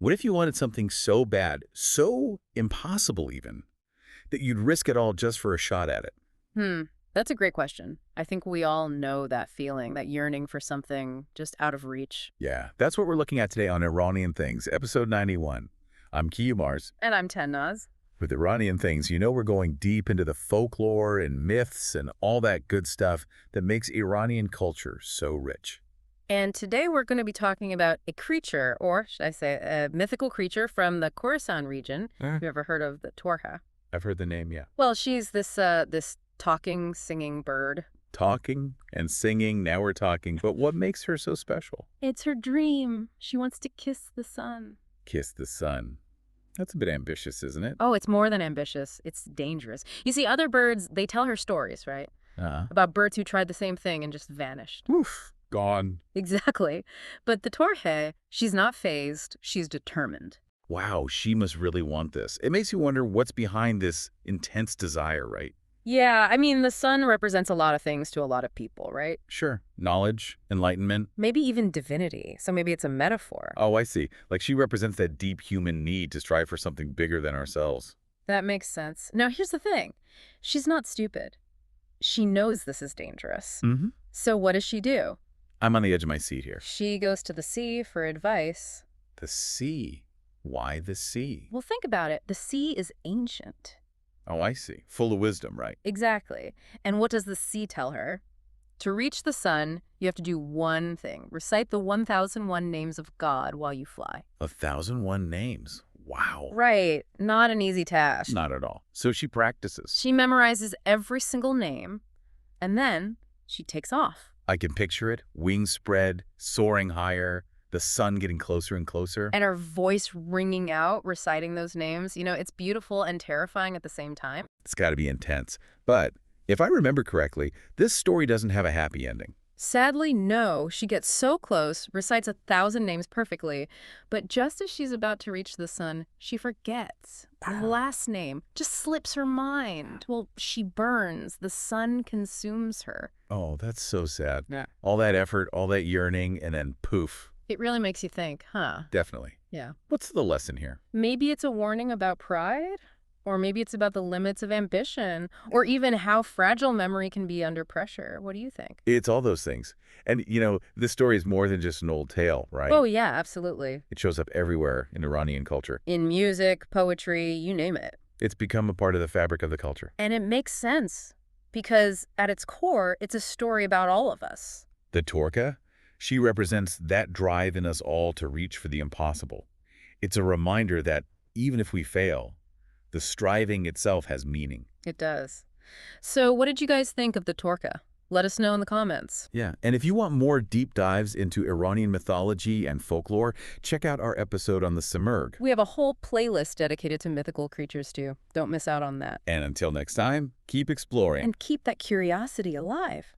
What if you wanted something so bad, so impossible even, that you'd risk it all just for a shot at it? Hmm, that's a great question. I think we all know that feeling, that yearning for something just out of reach. Yeah, that's what we're looking at today on Iranian Things, episode 91. I'm Mars. And I'm Tennaz. With Iranian Things, we're going deep into the folklore and myths and all that good stuff that makes Iranian culture so rich. And today we're going to be talking about a creature, or should I say a mythical creature from the Khorasan region. Have you ever heard of the Torghe? I've heard the name, yeah. Well, she's this talking, singing bird. Talking and singing, now we're talking, but what makes her so special? It's her dream. She wants to kiss the sun. Kiss the sun. That's a bit ambitious, isn't it? Oh, it's more than ambitious. It's dangerous. You see, other birds, they tell her stories, right? About birds who tried the same thing and just vanished. Oof, gone. Exactly. But the Torghe, she's not phased. She's determined. Wow, she must really want this. It makes you wonder what's behind this intense desire, right? Yeah, I mean, the sun represents a lot of things to a lot of people, right? Sure. Knowledge, enlightenment. Maybe even divinity. So maybe it's a metaphor. Oh, I see. Like she represents that deep human need to strive for something bigger than ourselves. That makes sense. Now, here's the thing. She's not stupid. She knows this is dangerous. Mm-hmm. So what does she do? I'm on the edge of my seat here. She goes to the sea for advice. The sea. Why the sea? Well, think about it. The sea is ancient. Oh, I see. Full of wisdom, right? Exactly. And what does the sea tell her? To reach the sun, you have to do one thing. Recite the 1001 names of God while you fly. 1001 names. Wow. Right. Not an easy task. Not at all. So she practices. She memorizes every single name, and then she takes off. I can picture it. Wings spread, soaring higher, the sun getting closer and closer. And her voice ringing out, reciting those names. You know, it's beautiful and terrifying at the same time. It's got to be intense. But if I remember correctly, this story doesn't have a happy ending. Sadly, no. She gets so close, recites 1,000 names perfectly, but just as she's about to reach the sun, she forgets. The last name just slips her mind. Well, she burns. The sun consumes her. Oh, that's so sad. Yeah. All that effort, all that yearning, and then poof. It really makes you think, huh? Definitely. Yeah. What's the lesson here? Maybe it's a warning about pride, or maybe it's about the limits of ambition, or even how fragile memory can be under pressure. What do you think? It's all those things. And, this story is more than just an old tale, right? Oh, yeah, absolutely. It shows up everywhere in Iranian culture. In music, poetry, you name it. It's become a part of the fabric of the culture. And it makes sense, because at its core, it's a story about all of us. The Torghe, she represents that drive in us all to reach for the impossible. It's a reminder that even if we fail, the striving itself has meaning. It does. So what did you guys think of the Torghe? Let us know in the comments. Yeah, and if you want more deep dives into Iranian mythology and folklore, check out our episode on the Simurgh. We have a whole playlist dedicated to mythical creatures too. Don't miss out on that. And until next time, keep exploring. And keep that curiosity alive.